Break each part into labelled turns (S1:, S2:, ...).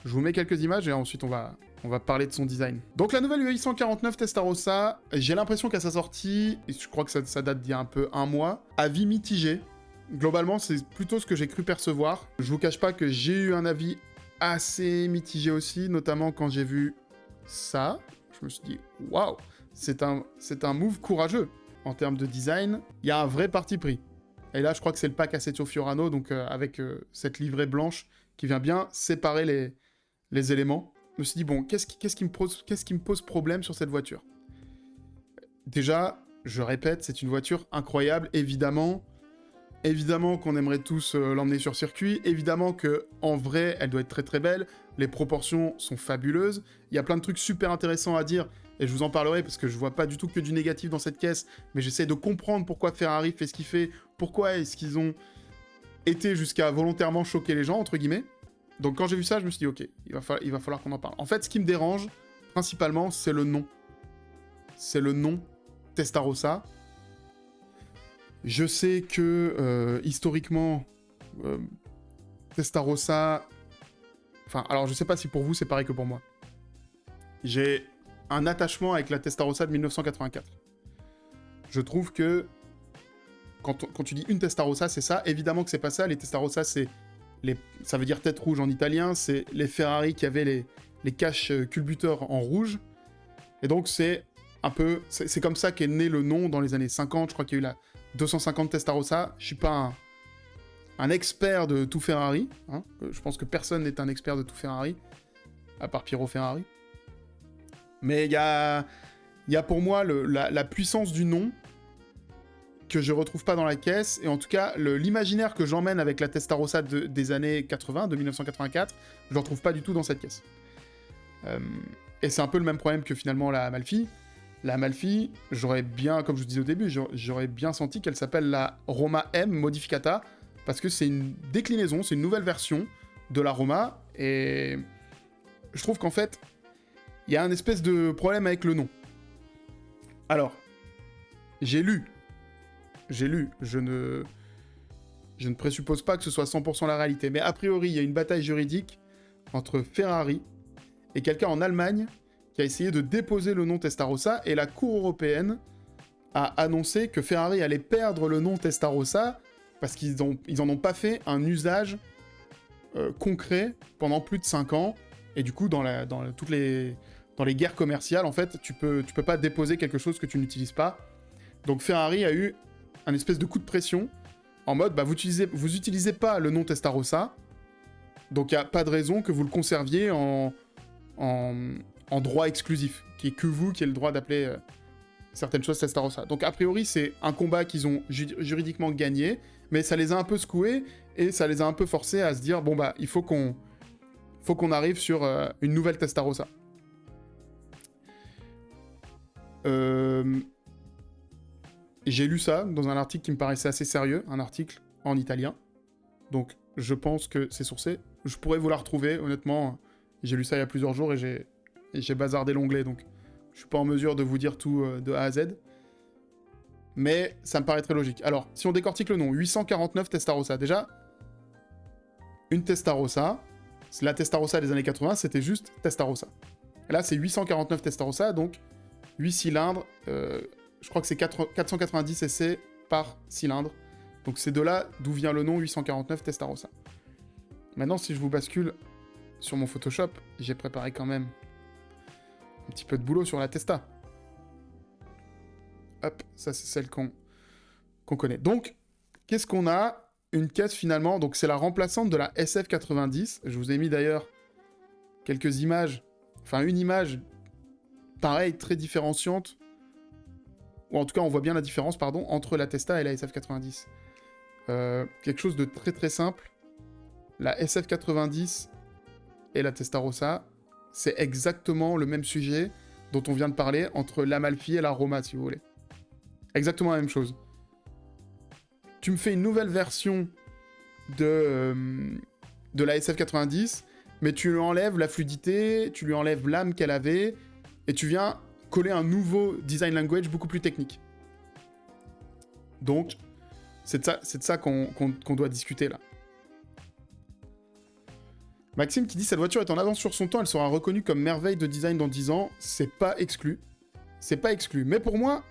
S1: Je vous mets quelques images et ensuite on va parler de son design. Donc la nouvelle UE849 Testarossa, j'ai l'impression qu'à sa sortie, et je crois que ça date d'il y a un peu un mois, avis mitigé. Globalement, c'est plutôt ce que j'ai cru percevoir. Je vous cache pas que j'ai eu un avis assez mitigé aussi, notamment quand j'ai vu ça. Je me suis dit, waouh, c'est un move courageux. En termes de design, il y a un vrai parti pris. Et là, je crois que c'est le pack Assetto Fiorano, donc avec cette livrée blanche qui vient bien séparer les éléments. Je me suis dit, bon, qu'est-ce qui me pose problème sur cette voiture? Déjà, je répète, c'est une voiture incroyable, évidemment. Évidemment qu'on aimerait tous l'emmener sur circuit. Évidemment qu'en vrai, elle doit être très très belle. Les proportions sont fabuleuses. Il y a plein de trucs super intéressants à dire. Et je vous en parlerai parce que je vois pas du tout que du négatif dans cette caisse. Mais j'essaie de comprendre pourquoi Ferrari fait ce qu'il fait. Pourquoi est-ce qu'ils ont été jusqu'à volontairement choquer les gens, entre guillemets. Donc quand j'ai vu ça, je me suis dit, ok, il va falloir qu'on en parle. En fait, ce qui me dérange, principalement, c'est le nom. C'est le nom Testarossa. Je sais que, historiquement, Testarossa... Enfin, alors je sais pas si pour vous c'est pareil que pour moi. J'ai un attachement avec la Testarossa de 1984. Je trouve que, quand tu dis une Testarossa, c'est ça. Évidemment que c'est pas ça. Les Testarossa, ça veut dire tête rouge en italien. C'est les Ferrari qui avaient les caches culbuteurs en rouge. Et donc c'est un peu... C'est comme ça qu'est né le nom dans les années 50. Je crois qu'il y a eu la 250 Testarossa. Je suis pas un expert de tout Ferrari. Hein. Je pense que personne n'est un expert de tout Ferrari, à part Piero Ferrari. Mais il y a pour moi la puissance du nom que je retrouve pas dans la caisse. Et en tout cas, l'imaginaire que j'emmène avec la Testarossa des années 80, de 1984, je le retrouve pas du tout dans cette caisse. Et c'est un peu le même problème que finalement la Amalfi. La Amalfi, j'aurais bien, comme je vous disais au début, j'aurais bien senti qu'elle s'appelle la Roma M Modificata, parce que c'est une déclinaison, c'est une nouvelle version de la Roma, et je trouve qu'en fait, il y a un espèce de problème avec le nom. Alors, j'ai lu, je ne présuppose pas que ce soit 100% la réalité, mais a priori, il y a une bataille juridique entre Ferrari et quelqu'un en Allemagne qui a essayé de déposer le nom Testarossa, et la Cour européenne a annoncé que Ferrari allait perdre le nom Testarossa parce qu'ils en ont pas fait un usage concret pendant plus de 5 ans, et du coup, dans les guerres commerciales, en fait, tu peux pas déposer quelque chose que tu n'utilises pas. Donc Ferrari a eu un espèce de coup de pression, en mode, bah, vous utilisez pas le nom Testarossa, donc il n'y a pas de raison que vous le conserviez en droit exclusif, qui est que vous qui avez le droit d'appeler certaines choses Testarossa. Donc a priori, c'est un combat qu'ils ont juridiquement gagné, mais ça les a un peu secoués, et ça les a un peu forcés à se dire, bon bah, il faut qu'on arrive sur une nouvelle Testarossa. J'ai lu ça dans un article qui me paraissait assez sérieux, un article en italien, donc je pense que c'est sourcé. Je pourrais vous la retrouver, honnêtement. J'ai lu ça il y a plusieurs jours et j'ai bazardé l'onglet, donc je suis pas en mesure de vous dire tout de A à Z. Mais ça me paraît très logique. Alors, si on décortique le nom, 849 Testarossa, déjà, une Testarossa, la Testarossa des années 80, c'était juste Testarossa. Et là, c'est 849 Testarossa, donc 8 cylindres, je crois que c'est 490 essais par cylindre. Donc c'est de là d'où vient le nom 849 Testarossa. Maintenant, si je vous bascule sur mon Photoshop, j'ai préparé quand même un petit peu de boulot sur la Testa. Hop, ça c'est celle qu'on connaît. Donc, qu'est-ce qu'on a? Une caisse finalement, donc c'est la remplaçante de la SF90. Je vous ai mis d'ailleurs quelques images, enfin une image, pareil, très différenciante, ou en tout cas on voit bien la différence, pardon, entre la Testa et la SF90. Quelque chose de très très simple. La SF90 et la Testarossa, c'est exactement le même sujet dont on vient de parler entre l'Amalfi et la Roma, si vous voulez. Exactement la même chose. Tu me fais une nouvelle version de la SF90, mais tu lui enlèves la fluidité, tu lui enlèves l'âme qu'elle avait, et tu viens coller un nouveau design language beaucoup plus technique. Donc, c'est de ça qu'on doit discuter là. Maxime qui dit cette voiture est en avance sur son temps, elle sera reconnue comme merveille de design dans 10 ans. C'est pas exclu. C'est pas exclu. Mais pour moi,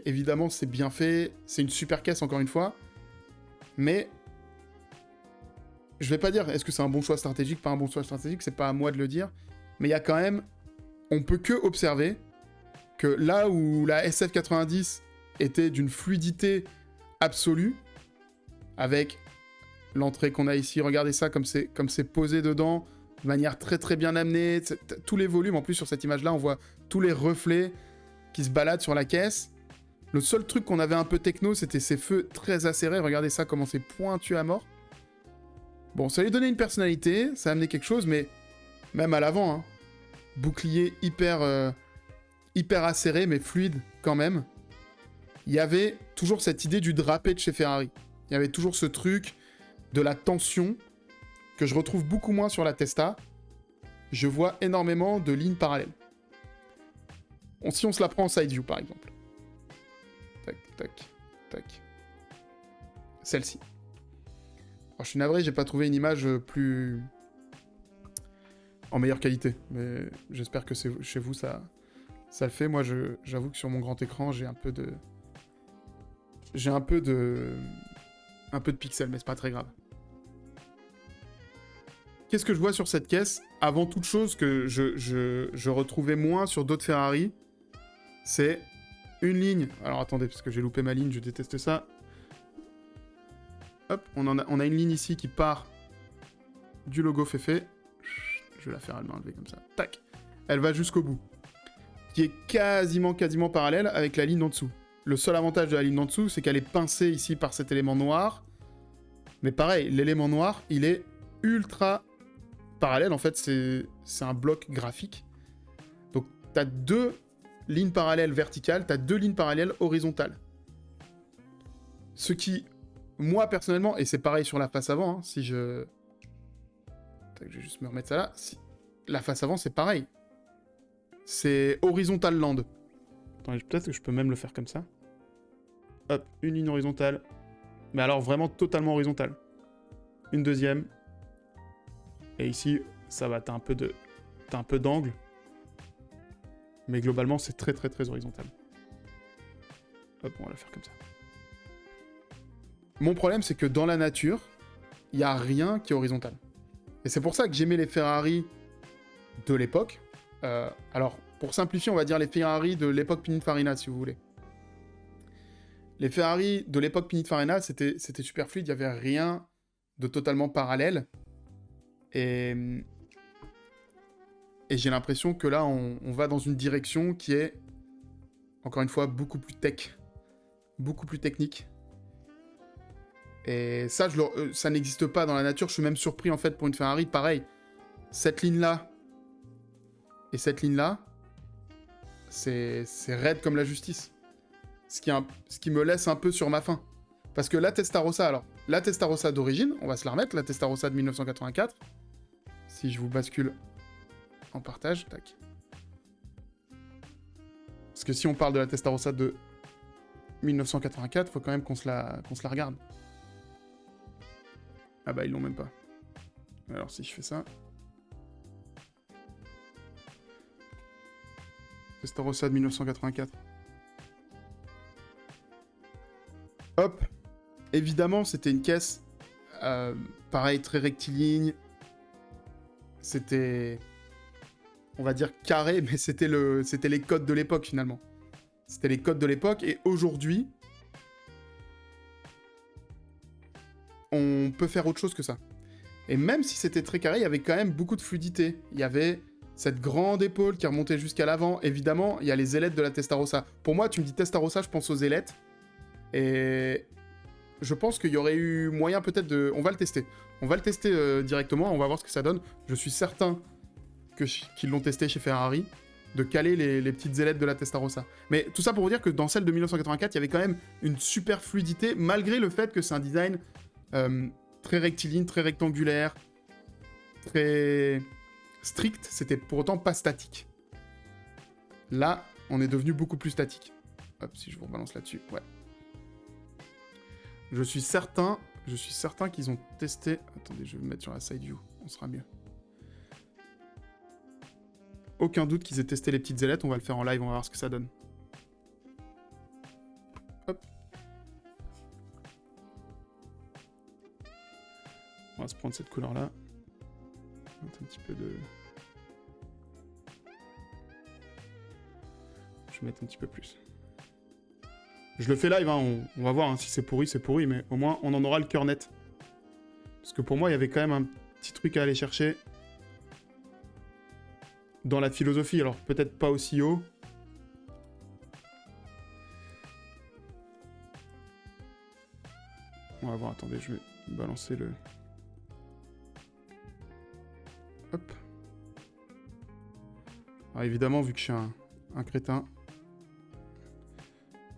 S1: évidemment, c'est bien fait. C'est une super caisse, encore une fois. Mais je vais pas dire est-ce que c'est un bon choix stratégique, pas un bon choix stratégique, c'est pas à moi de le dire. Mais il y a quand même... On peut que observer que là où la SF90 était d'une fluidité absolue, avec l'entrée qu'on a ici, regardez ça comme c'est posé dedans, de manière très très bien amenée, tous les volumes, en plus sur cette image-là, on voit tous les reflets qui se baladent sur la caisse. Le seul truc qu'on avait un peu techno, c'était ces feux très acérés, regardez ça comment c'est pointu à mort. Bon, ça lui donnait une personnalité, ça a amené quelque chose, mais même à l'avant, hein, bouclier hyper acéré, mais fluide quand même. Il y avait toujours cette idée du drapé de chez Ferrari. Il y avait toujours ce truc de la tension que je retrouve beaucoup moins sur la Testa. Je vois énormément de lignes parallèles. Si on se la prend en side view, par exemple. Tac, tac, tac. Celle-ci. Alors, je suis navré, j'ai pas trouvé une image plus... en meilleure qualité. Mais j'espère que chez vous, ça le fait. Moi, j'avoue que sur mon grand écran, j'ai un peu de pixels, mais c'est pas très grave. Qu'est-ce que je vois sur cette caisse? Avant toute chose que je retrouvais moins sur d'autres Ferrari, c'est une ligne. Alors attendez, parce que j'ai loupé ma ligne, je déteste ça. Hop, on a une ligne ici qui part du logo Fefe. Je vais la faire enlever comme ça. Tac. Elle va jusqu'au bout. Qui est quasiment parallèle avec la ligne d'en dessous. Le seul avantage de la ligne d'en dessous, c'est qu'elle est pincée ici par cet élément noir. Mais pareil, l'élément noir, il est ultra parallèle. En fait, c'est un bloc graphique. Donc, tu as 2 lignes parallèles verticales, tu as 2 lignes parallèles horizontales. Ce qui, moi, personnellement, et c'est pareil sur la face avant, hein, si je... Je vais juste me remettre ça là. La face avant, c'est pareil. C'est horizontal land. Attendez, peut-être que je peux même le faire comme ça. Hop, une ligne horizontale. Mais alors vraiment totalement horizontale. Une deuxième. Et ici, ça va, t'as un peu d'angle. Mais globalement, c'est très horizontal. Hop, on va la faire comme ça. Mon problème, c'est que dans la nature, il n'y a rien qui est horizontal. Et c'est pour ça que j'aimais les Ferrari de l'époque. Alors, pour simplifier, on va dire les Ferrari de l'époque Pininfarina, si vous voulez. Les Ferrari de l'époque Pininfarina, c'était super fluide, il n'y avait rien de totalement parallèle. Et j'ai l'impression que là, on va dans une direction qui est, encore une fois, beaucoup plus tech. Beaucoup plus technique. Et ça, ça n'existe pas dans la nature. Je suis même surpris, en fait, pour une Ferrari. Pareil, cette ligne-là et cette ligne-là, c'est raide comme la justice. Ce qui me laisse un peu sur ma faim. Parce que la Testarossa, alors, la Testarossa d'origine, on va se la remettre, la Testarossa de 1984. Si je vous bascule en partage, tac. Parce que si on parle de la Testarossa de 1984, il faut quand même qu'on se la regarde. Ah bah, ils l'ont même pas. Alors, si je fais ça... Testarossa de 1984. Hop. Évidemment, c'était une caisse, pareil, très rectiligne. C'était, on va dire, carré, mais c'était les codes de l'époque, finalement. C'était les codes de l'époque, et aujourd'hui, on peut faire autre chose que ça. Et même si c'était très carré, il y avait quand même beaucoup de fluidité. Il y avait cette grande épaule qui remontait jusqu'à l'avant. Évidemment, il y a les ailettes de la Testarossa. Pour moi, tu me dis Testarossa, je pense aux ailettes. Et je pense qu'il y aurait eu moyen peut-être de... On va le tester. On va le tester directement, on va voir ce que ça donne. Je suis certain qu'ils l'ont testé chez Ferrari, de caler les petites ailettes de la Testarossa. Mais tout ça pour vous dire que dans celle de 1984, il y avait quand même une super fluidité, malgré le fait que c'est un design très rectiligne, très rectangulaire, très strict. C'était pour autant pas statique. Là, on est devenu beaucoup plus statique. Hop, si je vous rebalance là-dessus, ouais. Je suis certain Je suis certain qu'ils ont testé... Attendez, je vais me mettre sur la side view. On sera mieux. Aucun doute qu'ils aient testé les petites ailettes. On va le faire en live, on va voir ce que ça donne. Hop. On va se prendre cette couleur-là. Un petit peu de... Je vais mettre un petit peu plus. Je le fais live, hein, on va voir hein, si c'est pourri, mais au moins on en aura le cœur net. Parce que pour moi, il y avait quand même un petit truc à aller chercher dans la philosophie. Alors peut-être pas aussi haut. On va voir, attendez, je vais balancer le... Hop. Alors évidemment, vu que je suis un crétin,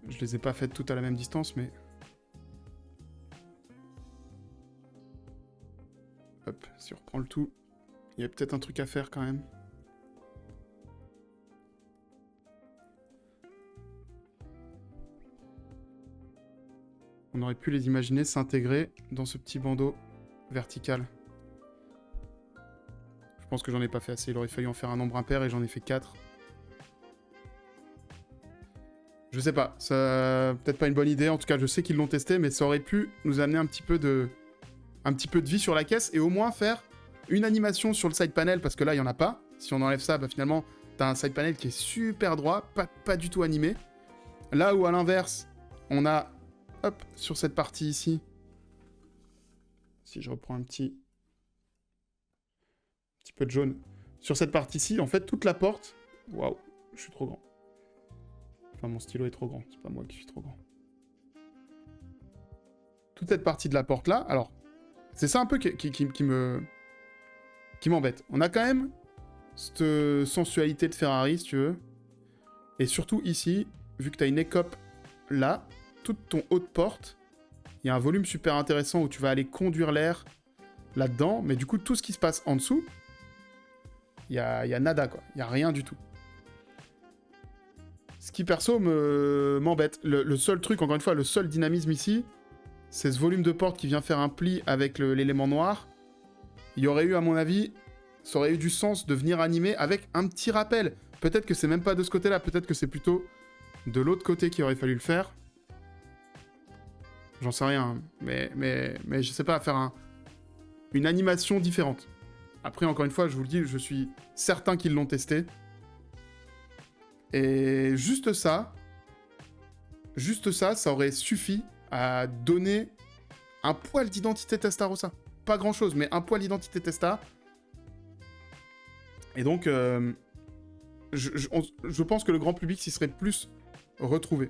S1: je les ai pas faites toutes à la même distance, mais... Hop, si on reprend le tout, il y a peut-être un truc à faire quand même. On aurait pu les imaginer s'intégrer dans ce petit bandeau vertical. Je pense que j'en ai pas fait assez, il aurait fallu en faire un nombre impair et j'en ai fait 4. Je sais pas, ça peut-être pas une bonne idée, en tout cas je sais qu'ils l'ont testé, mais ça aurait pu nous amener un petit peu de vie sur la caisse et au moins faire une animation sur le side panel, parce que là il y en a pas. Si on enlève ça, bah, finalement t'as un side panel qui est super droit, pas du tout animé. Là où à l'inverse, on a, hop, sur cette partie ici, si je reprends un petit peu de jaune, sur cette partie-ci, en fait toute la porte, waouh, je suis trop grand. Enfin, mon stylo est trop grand, c'est pas moi qui suis trop grand. Toute cette partie de la porte là, alors, c'est ça un peu qui m'embête. On a quand même cette sensualité de Ferrari, si tu veux. Et surtout ici, vu que tu as une écope là, toute ton haut de porte, il y a un volume super intéressant où tu vas aller conduire l'air là-dedans, mais du coup, tout ce qui se passe en dessous, il y a nada, quoi. Il n'y a rien du tout. Ce qui, perso, m'embête. Le seul truc, encore une fois, le seul dynamisme ici, c'est ce volume de porte qui vient faire un pli avec l'élément noir. Il y aurait eu, à mon avis, ça aurait eu du sens de venir animer avec un petit rappel. Peut-être que c'est même pas de ce côté-là, peut-être que c'est plutôt de l'autre côté qu'il aurait fallu le faire. J'en sais rien, mais je sais pas, faire une animation différente. Après, encore une fois, je vous le dis, je suis certain qu'ils l'ont testé. Et juste ça, ça aurait suffi à donner un poil d'identité Testarossa. Pas grand-chose, mais un poil d'identité Testa. Et donc, je pense que le grand public s'y serait plus retrouvé.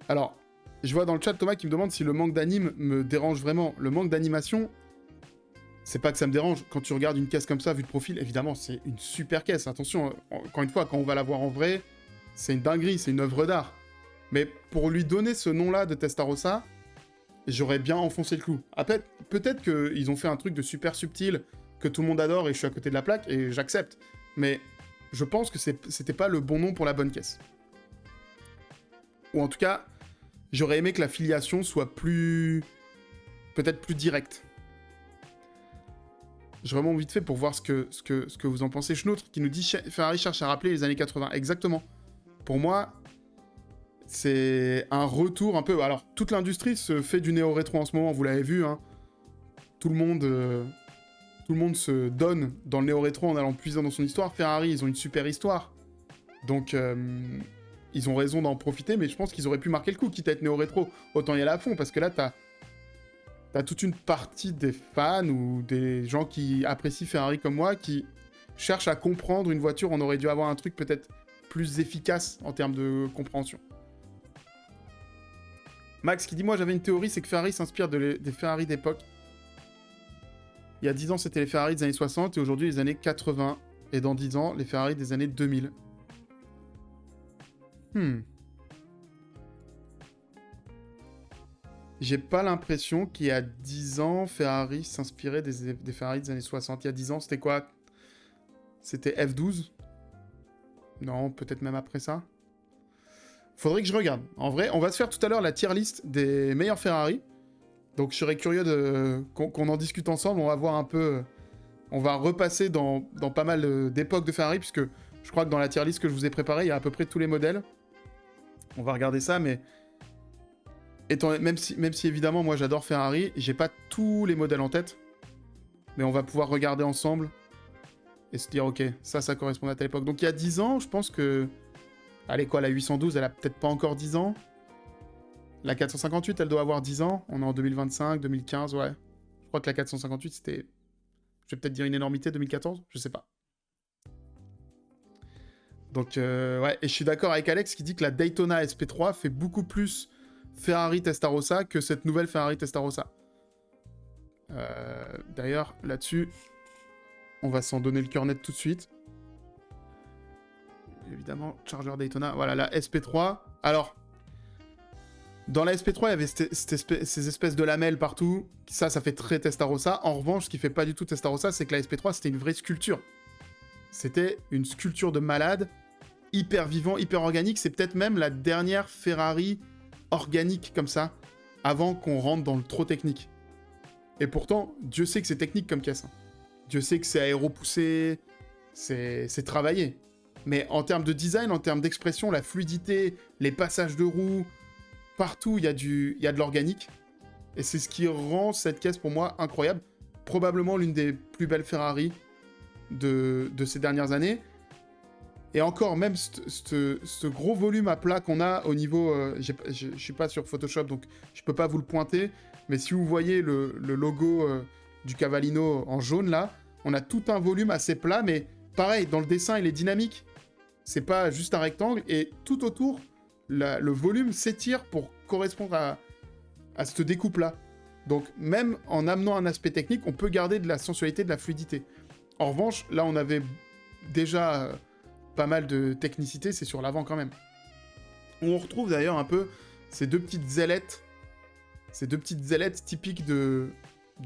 S1: Alors, je vois dans le chat Thomas qui me demande si le manque d'anime me dérange vraiment. Le manque d'animation, c'est pas que ça me dérange. Quand tu regardes une caisse comme ça, vue de profil, évidemment, c'est une super caisse. Attention, encore une fois, quand on va la voir en vrai, c'est une dinguerie, c'est une œuvre d'art. Mais pour lui donner ce nom-là de Testarossa, j'aurais bien enfoncé le clou. Après, peut-être qu'ils ont fait un truc de super subtil que tout le monde adore et je suis à côté de la plaque et j'accepte. Mais je pense que c'était pas le bon nom pour la bonne caisse. Ou en tout cas, j'aurais aimé que la filiation soit peut-être plus directe. J'ai vraiment vite fait pour voir ce que vous en pensez. Schnautre qui nous dit Ferrari cherche à rappeler les années 80. Exactement. Pour moi, c'est un retour un peu... Alors, toute l'industrie se fait du néo-rétro en ce moment, vous l'avez vu. Hein. Tout le monde se donne dans le néo-rétro en allant puiser dans son histoire. Ferrari, ils ont une super histoire. Donc, ils ont raison d'en profiter, mais je pense qu'ils auraient pu marquer le coup, quitte à être néo-rétro. Autant y aller à fond, parce que là, t'as toute une partie des fans ou des gens qui apprécient Ferrari comme moi, qui cherchent à comprendre une voiture. On aurait dû avoir un truc peut-être plus efficace en termes de compréhension. Max qui dit, moi j'avais une théorie, c'est que Ferrari s'inspire des Ferrari d'époque. Il y a 10 ans, c'était les Ferrari des années 60 et aujourd'hui les années 80. Et dans 10 ans, les Ferrari des années 2000. J'ai pas l'impression qu'il y a 10 ans, Ferrari s'inspirait des Ferrari des années 60. Il y a 10 ans, c'était quoi? C'était F12? Non, peut-être même après ça. Faudrait que je regarde. En vrai, on va se faire tout à l'heure la tier list des meilleurs Ferrari. Donc je serais curieux qu'on en discute ensemble. On va voir un peu... On va repasser dans pas mal d'époques de Ferrari, puisque je crois que dans la tier list que je vous ai préparée, il y a à peu près tous les modèles. On va regarder ça, mais... Même si évidemment, moi j'adore Ferrari, j'ai pas tous les modèles en tête. Mais on va pouvoir regarder ensemble et se dire, ok, ça correspond à telle époque. Donc il y a 10 ans, je pense que... Allez quoi, la 812, elle a peut-être pas encore 10 ans. La 458, elle doit avoir 10 ans. On est en 2025, 2015, ouais. Je crois que la 458, c'était... Je vais peut-être dire une énormité, 2014, je sais pas. Donc, ouais, et je suis d'accord avec Alex qui dit que la Daytona SP3 fait beaucoup plus Ferrari Testarossa que cette nouvelle Ferrari Testarossa. D'ailleurs, là-dessus, on va s'en donner le cœur net tout de suite. Évidemment, Charger Daytona. Voilà, la SP3. Alors, dans la SP3, il y avait ces espèces de lamelles partout. Ça fait très Testarossa. En revanche, ce qui fait pas du tout Testarossa, c'est que la SP3, c'était une vraie sculpture. C'était une sculpture de malade, hyper vivant, hyper organique. C'est peut-être même la dernière Ferrari organique comme ça, avant qu'on rentre dans le trop technique. Et pourtant, Dieu sait que c'est technique comme caisse. Dieu sait que c'est aéropoussé, c'est travaillé. Mais en termes de design, en termes d'expression, la fluidité, les passages de roues, partout, il y a de l'organique. Et c'est ce qui rend cette caisse, pour moi, incroyable. Probablement l'une des plus belles Ferrari de ces dernières années. Et encore, même ce gros volume à plat qu'on a au niveau... je suis pas sur Photoshop, donc je peux pas vous le pointer. Mais si vous voyez le logo du Cavallino en jaune, là, on a tout un volume assez plat, mais pareil, dans le dessin, il est dynamique. C'est pas juste un rectangle. Et tout autour, le volume s'étire pour correspondre à cette découpe-là. Donc, même en amenant un aspect technique, on peut garder de la sensualité, de la fluidité. En revanche, là, on avait déjà pas mal de technicité, c'est sur l'avant quand même. On retrouve d'ailleurs un peu ces deux petites ailettes typiques de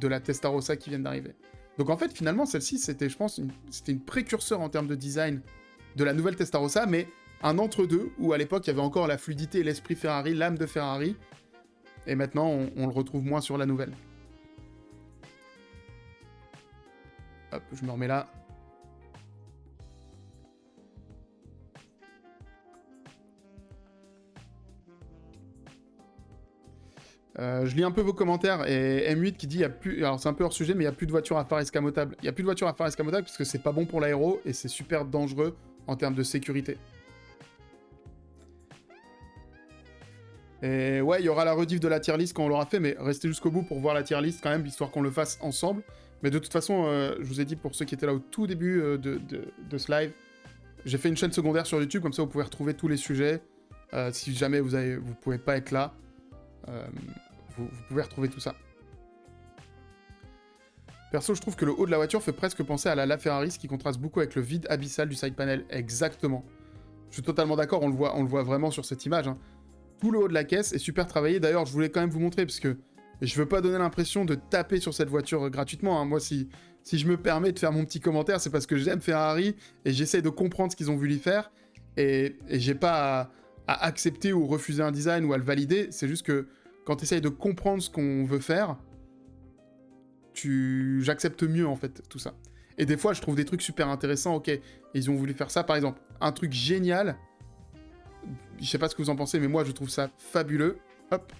S1: la Testarossa qui viennent d'arriver. Donc en fait, finalement, celle-ci, c'était, je pense, c'était une précurseur en termes de design de la nouvelle Testarossa, mais un entre-deux, où à l'époque, il y avait encore la fluidité et l'esprit Ferrari, l'âme de Ferrari, et maintenant, on le retrouve moins sur la nouvelle. Hop, je me remets là. Je lis un peu vos commentaires, et M8 qui dit, il y a plus... Alors c'est un peu hors sujet, mais il n'y a plus de voitures à phare escamotable. Il n'y a plus de voitures à phare escamotable parce que c'est pas bon pour l'aéro, et c'est super dangereux en termes de sécurité. Et ouais, il y aura la rediff de la tier list quand on l'aura fait, mais restez jusqu'au bout pour voir la tier list quand même, histoire qu'on le fasse ensemble. Mais de toute façon, je vous ai dit pour ceux qui étaient là au tout début de ce live, j'ai fait une chaîne secondaire sur YouTube, comme ça vous pouvez retrouver tous les sujets. Si jamais vous pouvez pas être là, vous pouvez retrouver tout ça. Perso, je trouve que le haut de la voiture fait presque penser à la LaFerrari, ce qui contraste beaucoup avec le vide abyssal du side panel. Exactement. Je suis totalement d'accord, on le voit vraiment sur cette image. Hein. Tout le haut de la caisse est super travaillé. D'ailleurs, je voulais quand même vous montrer, parce que je veux pas donner l'impression de taper sur cette voiture gratuitement. Hein. Moi, si je me permets de faire mon petit commentaire, c'est parce que j'aime Ferrari, et j'essaye de comprendre ce qu'ils ont voulu faire, et j'ai pas à accepter ou refuser un design ou à le valider. C'est juste que quand tu essayes de comprendre ce qu'on veut faire, j'accepte mieux, en fait, tout ça. Et des fois, je trouve des trucs super intéressants. Ok, ils ont voulu faire ça, par exemple. Un truc génial, je sais pas ce que vous en pensez, mais moi, je trouve ça fabuleux. Hop.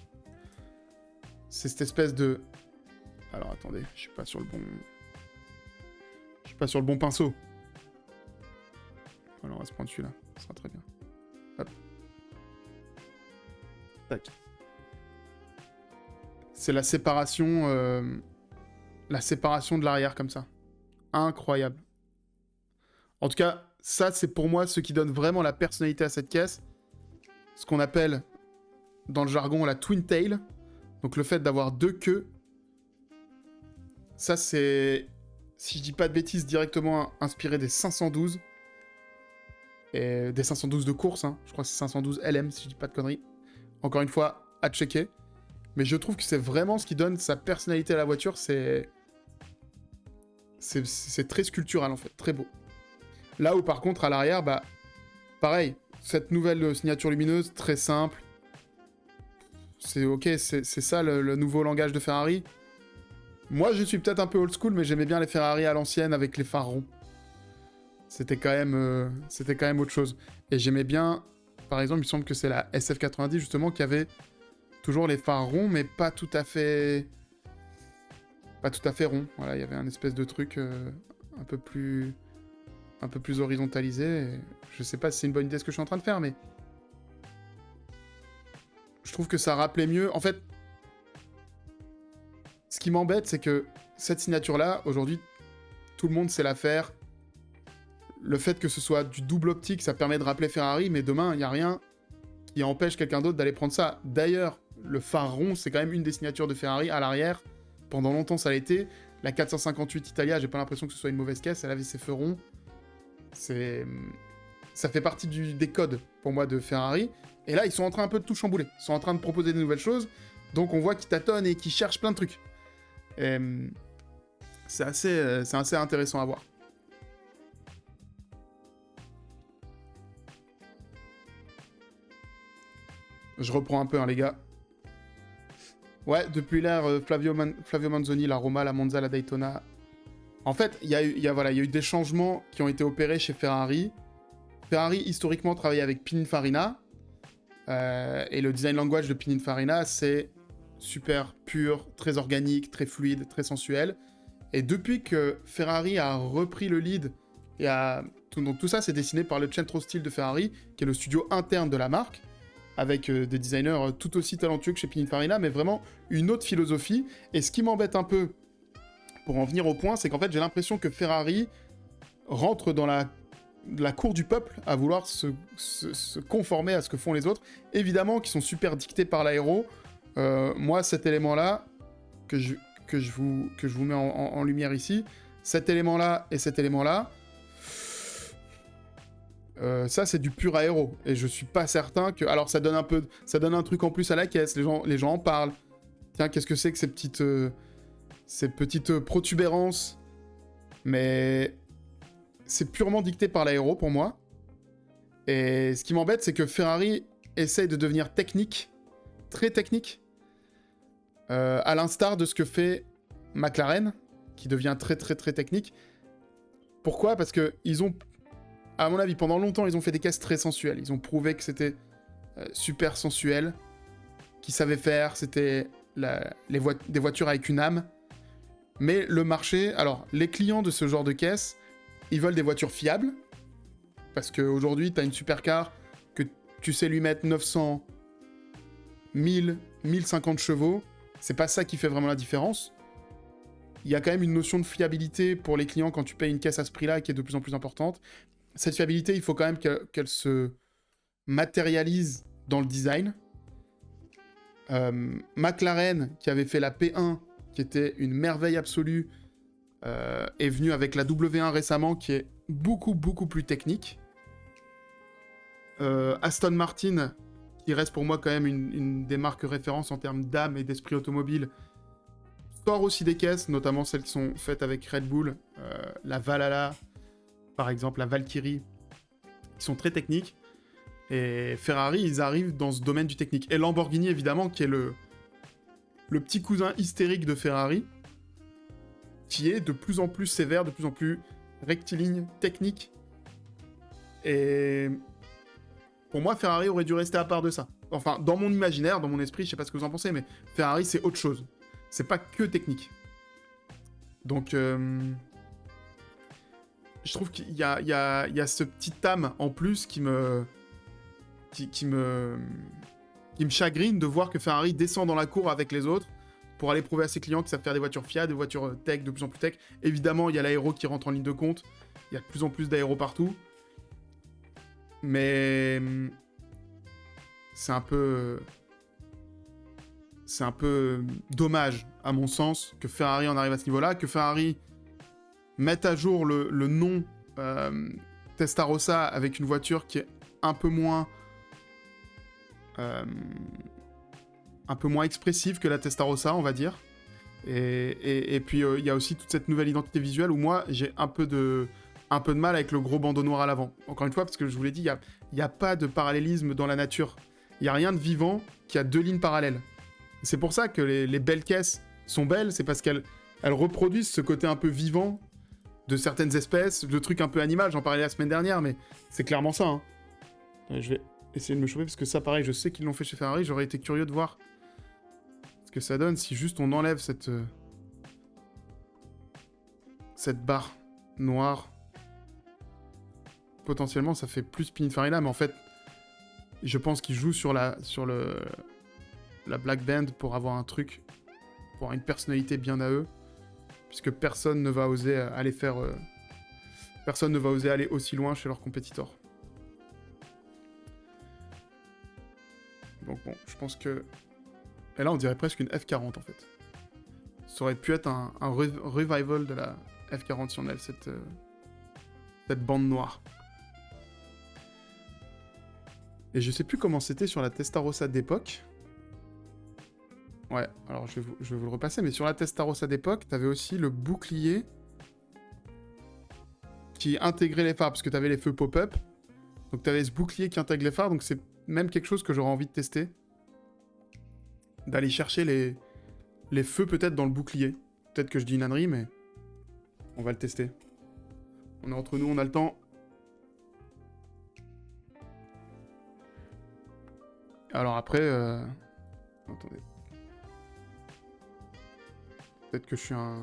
S1: C'est cette espèce de... Alors, attendez, je suis pas sur le bon pinceau. Alors, on va se prendre celui-là. Ça sera très bien. Hop. Tac. C'est la séparation de l'arrière, comme ça. Incroyable. En tout cas, ça, c'est pour moi ce qui donne vraiment la personnalité à cette caisse. Ce qu'on appelle, dans le jargon, la twin tail. Donc, le fait d'avoir deux queues. Ça, c'est, si je dis pas de bêtises, directement inspiré des 512. Et des 512 de course, hein. Je crois que c'est 512 LM, si je dis pas de conneries. Encore une fois, à checker. Mais je trouve que c'est vraiment ce qui donne sa personnalité à la voiture. C'est très sculptural, en fait. Très beau. Là où, par contre, à l'arrière, pareil. Cette nouvelle signature lumineuse, très simple. C'est ok, c'est ça le nouveau langage de Ferrari. Moi, je suis peut-être un peu old school, mais j'aimais bien les Ferrari à l'ancienne avec les phares ronds. C'était quand même autre chose. Et j'aimais bien, par exemple, il me semble que c'est la SF90 justement qui avait toujours les phares ronds, mais pas tout à fait rond. Voilà, il y avait un espèce de truc un peu plus horizontalisé. Et je sais pas si c'est une bonne idée ce que je suis en train de faire, mais je trouve que ça rappelait mieux. En fait, ce qui m'embête, c'est que cette signature-là, aujourd'hui, tout le monde sait la faire. Le fait que ce soit du double optique, ça permet de rappeler Ferrari, mais demain, il n'y a rien qui empêche quelqu'un d'autre d'aller prendre ça. D'ailleurs, le phare rond, c'est quand même une des signatures de Ferrari à l'arrière. Pendant longtemps, ça l'a été. La 458 Italia, j'ai pas l'impression que ce soit une mauvaise caisse, elle avait ses feux ronds. Ça fait partie des codes, pour moi, de Ferrari. Et là, ils sont en train un peu de tout chambouler. Ils sont en train de proposer des nouvelles choses. Donc on voit qu'ils tâtonnent et qu'ils cherchent plein de trucs. Et c'est assez intéressant à voir. Je reprends un peu, hein, les gars. Ouais, depuis l'ère Flavio Manzoni, la Roma, la Monza, la Daytona. En fait, il y a eu des changements qui ont été opérés chez Ferrari. Ferrari, historiquement, travaillait avec Pininfarina. Et le design language de Pininfarina, c'est super pur, très organique, très fluide, très sensuel. Et depuis que Ferrari a repris le lead, donc tout ça, c'est dessiné par le Centro Stile de Ferrari, qui est le studio interne de la marque, avec des designers tout aussi talentueux que chez Pininfarina, mais vraiment une autre philosophie. Et ce qui m'embête un peu, pour en venir au point, c'est qu'en fait, j'ai l'impression que Ferrari rentre dans la cour du peuple à vouloir se conformer à ce que font les autres. Évidemment, qui sont super dictés par l'aéro. Moi, cet élément-là, que je vous mets en lumière ici, cet élément-là et cet élément-là, ça c'est du pur aéro et je suis pas certain que, alors ça donne un truc en plus à la caisse, les gens en parlent. Tiens, qu'est-ce que c'est que ces petites protubérances, mais c'est purement dicté par l'aéro pour moi. Et ce qui m'embête, c'est que Ferrari essaye de devenir technique, très technique, à l'instar de ce que fait McLaren, qui devient très très très technique. Pourquoi ? Parce que ils ont, à mon avis, pendant longtemps, ils ont fait des caisses très sensuelles. Ils ont prouvé que c'était super sensuel, qu'ils savaient faire, c'était des voitures avec une âme. Mais le marché, alors, les clients de ce genre de caisse, ils veulent des voitures fiables, parce qu'aujourd'hui, tu as une supercar que tu sais lui mettre 900, 1000, 1050 chevaux, c'est pas ça qui fait vraiment la différence. Il y a quand même une notion de fiabilité pour les clients quand tu payes une caisse à ce prix-là qui est de plus en plus importante. Cette fiabilité, il faut quand même qu'elle se matérialise dans le design. McLaren, qui avait fait la P1, qui était une merveille absolue, est venu avec la W1 récemment, qui est beaucoup, beaucoup plus technique. Aston Martin, qui reste pour moi quand même une des marques références en termes d'âme et d'esprit automobile, sort aussi des caisses, notamment celles qui sont faites avec Red Bull, la Valhalla, par exemple, la Valkyrie, qui sont très techniques. Et Ferrari, ils arrivent dans ce domaine du technique. Et Lamborghini, évidemment, qui est le petit cousin hystérique de Ferrari, qui est de plus en plus sévère, de plus en plus rectiligne, technique. Et pour moi, Ferrari aurait dû rester à part de ça. Enfin, dans mon imaginaire, dans mon esprit, je sais pas ce que vous en pensez, mais Ferrari, c'est autre chose. C'est pas que technique. Donc, je trouve qu'il y a ce petit âme en plus qui me chagrine de voir que Ferrari descend dans la cour avec les autres pour aller prouver à ses clients que ça savent faire des voitures fiables, des voitures tech, de plus en plus tech. Évidemment, il y a l'aéro qui rentre en ligne de compte. Il y a de plus en plus d'aéro partout. Mais c'est un peu dommage, à mon sens, que Ferrari en arrive à ce niveau-là, que Ferrari mette à jour le nom Testarossa avec une voiture qui est un peu moins expressive que la Testarossa, on va dire. Et puis il y a aussi toute cette nouvelle identité visuelle où moi j'ai un peu de mal avec le gros bandeau noir à l'avant. Encore une fois, parce que il n'y a pas de parallélisme dans la nature. Il n'y a rien de vivant qui a deux lignes parallèles. C'est pour ça que les belles caisses sont belles, c'est parce qu'elles reproduisent ce côté un peu vivant de certaines espèces, de trucs un peu animaux, j'en parlais la semaine dernière, mais c'est clairement ça. Hein. Je vais essayer de me chauffer, parce que ça, pareil, je sais qu'ils l'ont fait chez Ferrari, j'aurais été curieux de voir ce que ça donne si juste on enlève cette barre noire. Potentiellement, ça fait plus Pininfarina, mais en fait, je pense qu'ils jouent sur la Black Band pour avoir un truc, pour avoir une personnalité bien à eux, puisque personne ne va oser aller faire... personne ne va oser aller aussi loin chez leurs compétiteurs. Donc bon, je pense que... Et là, on dirait presque une F40, en fait. Ça aurait pu être un revival de la F40 si on a cette bande noire. Et je sais plus comment c'était sur la Testarossa d'époque. Ouais, alors je vais vous le repasser, mais sur la Testarossa d'époque, t'avais aussi le bouclier qui intégrait les phares, parce que t'avais les feux pop-up. Donc t'avais ce bouclier qui intègre les phares, donc c'est même quelque chose que j'aurais envie de tester. D'aller chercher les feux peut-être dans le bouclier. Peut-être que je dis une ânerie, mais on va le tester. On est entre nous, on a le temps. Alors après... Attendez. Peut-être que je suis un...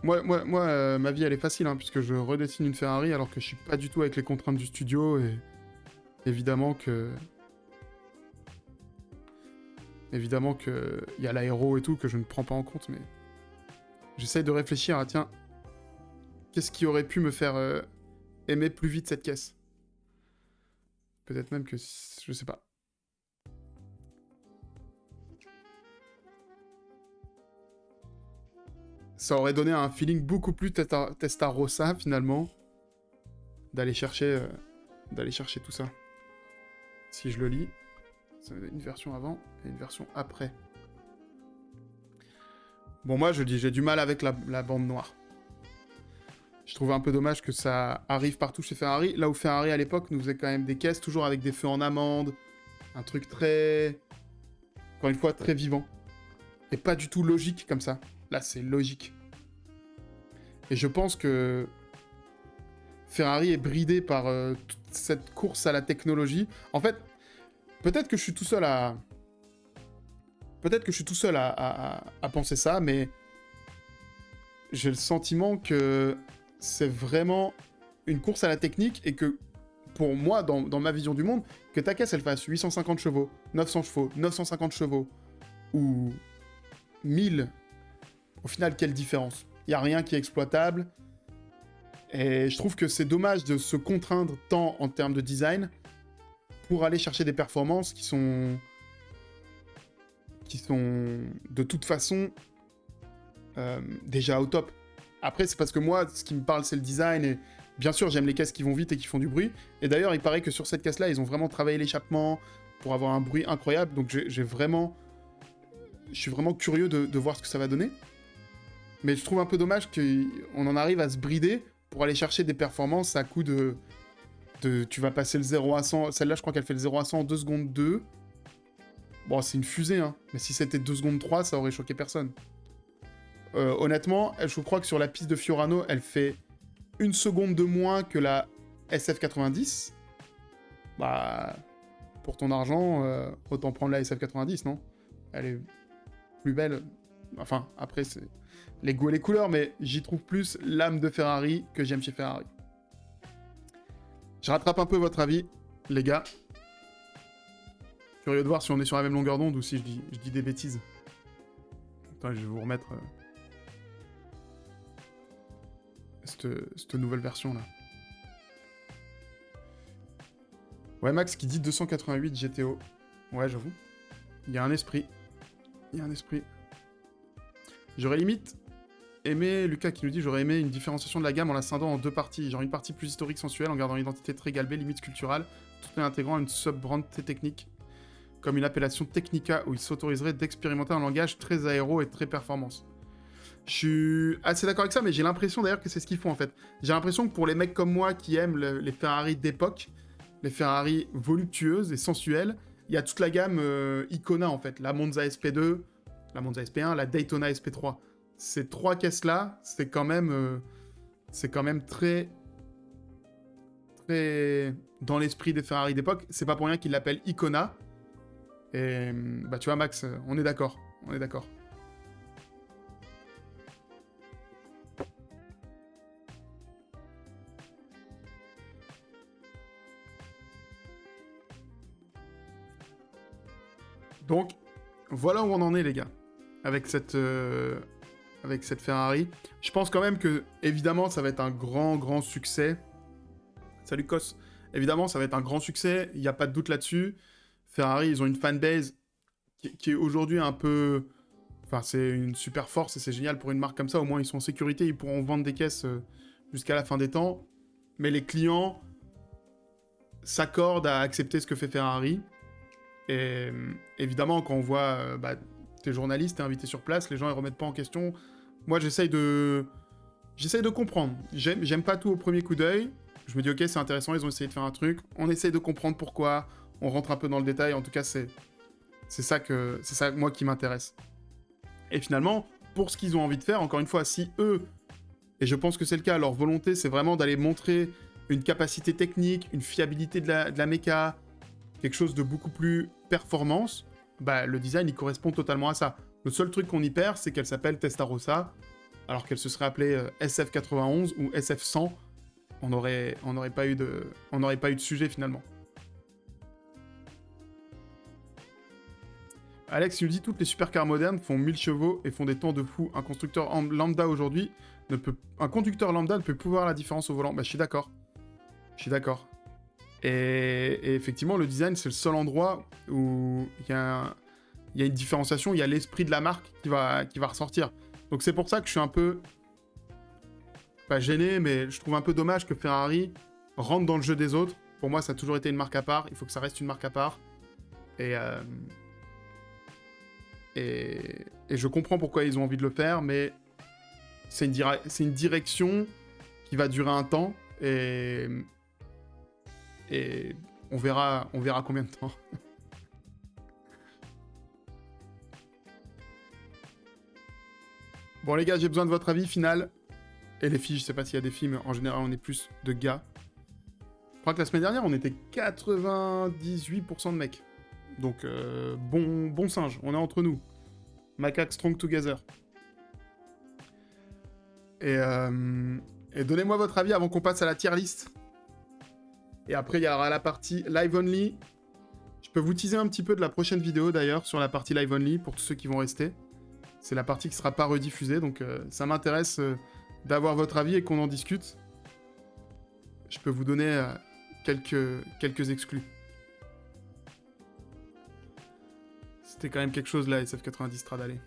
S1: Moi, ma vie, elle est facile, hein, puisque je redessine une Ferrari, alors que je suis pas du tout avec les contraintes du studio, et... Évidemment que il y a l'aéro et tout que je ne prends pas en compte, mais j'essaye de réfléchir à tiens, qu'est-ce qui aurait pu me faire aimer plus vite cette caisse? Peut-être même que je sais pas. Ça aurait donné un feeling beaucoup plus Testarossa finalement d'aller chercher tout ça. Si je le lis, ça va être une version avant et une version après. Bon, moi, je dis, j'ai du mal avec la bande noire. Je trouve un peu dommage que ça arrive partout chez Ferrari. Là où Ferrari, à l'époque, nous faisait quand même des caisses, toujours avec des feux en amande. Un truc très... Encore une fois, très vivant. Et pas du tout logique comme ça. Là, c'est logique. Et je pense que Ferrari est bridé par toute cette course à la technologie. En fait, peut-être que je suis tout seul à... Peut-être que je suis tout seul à penser ça, mais j'ai le sentiment que c'est vraiment une course à la technique et que, pour moi, dans ma vision du monde, que ta caisse, elle fasse 850 chevaux, 900 chevaux, 950 chevaux ou 1000, au final, quelle différence? Il n'y a rien qui est exploitable. Et je trouve que c'est dommage de se contraindre tant en termes de design pour aller chercher des performances qui sont de toute façon déjà au top. Après, c'est parce que moi, ce qui me parle, c'est le design, et bien sûr, j'aime les caisses qui vont vite et qui font du bruit. Et d'ailleurs, il paraît que sur cette caisse-là, ils ont vraiment travaillé l'échappement pour avoir un bruit incroyable, donc je suis vraiment curieux de voir ce que ça va donner. Mais je trouve un peu dommage qu'on en arrive à se brider pour aller chercher des performances à coup de tu vas passer le 0 à 100. Celle-là, je crois qu'elle fait le 0 à 100 en 2 secondes 2. Bon, c'est une fusée, hein. Mais si c'était 2 secondes 3, ça aurait choqué personne. Honnêtement, je crois que sur la piste de Fiorano, elle fait 1 seconde de moins que la SF90. Bah, pour ton argent, autant prendre la SF90, non? Elle est plus belle. Enfin, après, c'est les goûts et les couleurs, mais j'y trouve plus l'âme de Ferrari que j'aime chez Ferrari. Je rattrape un peu votre avis, les gars. Curieux de voir si on est sur la même longueur d'onde ou si je dis des bêtises. Attends, je vais vous remettre cette nouvelle version là. Ouais, Max qui dit 288 GTO. Ouais, j'avoue. Il y a un esprit. J'aurais limite aimé, Lucas qui nous dit, j'aurais aimé une différenciation de la gamme en la scindant en 2 parties. Genre une partie plus historique sensuelle en gardant l'identité très galbée, limite sculpturale, tout en intégrant une sub-brand technique, comme une appellation Technica où il s'autoriserait d'expérimenter un langage très aéro et très performance. Je suis assez d'accord avec ça, mais j'ai l'impression d'ailleurs que c'est ce qu'ils font en fait. J'ai l'impression que pour les mecs comme moi qui aiment les Ferrari d'époque, les Ferrari voluptueuses et sensuelles, Il y a toute la gamme Icona, en fait. La Monza SP2, la Monza SP1, la Daytona SP3. Ces 3 caisses-là, c'est quand même très, très dans l'esprit des Ferrari d'époque. C'est pas pour rien qu'ils l'appellent Icona. Et bah, tu vois, Max, on est d'accord. On est d'accord. Donc, voilà où on en est, les gars, avec cette Ferrari. Je pense quand même que, évidemment, ça va être un grand succès. Salut, Kos. Évidemment, ça va être un grand succès, il n'y a pas de doute là-dessus. Ferrari, ils ont une fanbase qui est aujourd'hui un peu... Enfin, c'est une super force et c'est génial pour une marque comme ça. Au moins, ils sont en sécurité, ils pourront vendre des caisses jusqu'à la fin des temps. Mais les clients s'accordent à accepter ce que fait Ferrari. Et évidemment, quand on voit t'es journaliste, t'es invité sur place, les gens ils remettent pas en question. Moi, j'essaye de comprendre. J'aime pas tout au premier coup d'œil. Je me dis, ok, c'est intéressant, ils ont essayé de faire un truc. On essaye de comprendre pourquoi. On rentre un peu dans le détail. En tout cas, c'est ça, moi, qui m'intéresse. Et finalement, pour ce qu'ils ont envie de faire, encore une fois, si eux, et je pense que c'est le cas, leur volonté, c'est vraiment d'aller montrer une capacité technique, une fiabilité de la méca, quelque chose de beaucoup plus performance, bah, le design, il correspond totalement à ça. Le seul truc qu'on y perd, c'est qu'elle s'appelle Testarossa, alors qu'elle se serait appelée SF91 ou SF100. On n'aurait pas eu de sujet, finalement. Alex, il nous dit, toutes les supercars modernes font 1000 chevaux et font des temps de fou. Un constructeur lambda aujourd'hui un conducteur lambda ne peut plus voir la différence au volant. Bah, je suis d'accord. Et effectivement, le design, c'est le seul endroit où il y a une différenciation, il y a l'esprit de la marque qui va ressortir. Donc c'est pour ça que je suis un peu... pas gêné, mais je trouve un peu dommage que Ferrari rentre dans le jeu des autres. Pour moi, ça a toujours été une marque à part. Il faut que ça reste une marque à part. Et je comprends pourquoi ils ont envie de le faire, mais c'est une direction qui va durer un temps. Et on verra combien de temps. Bon les gars, j'ai besoin de votre avis final. Et les filles, je sais pas s'il y a des filles, mais en général on est plus de gars. Je crois que la semaine dernière on était 98% de mecs. Donc bon singe, on est entre nous. Macaque strong together. Et donnez-moi votre avis avant qu'on passe à la tier list. Et après il y aura la partie live only. Je peux vous teaser un petit peu de la prochaine vidéo d'ailleurs sur la partie live only pour tous ceux qui vont rester. C'est la partie qui sera pas rediffusée, donc ça m'intéresse d'avoir votre avis et qu'on en discute. Je peux vous donner quelques exclus. C'était quand même quelque chose là, SF90 Stradale.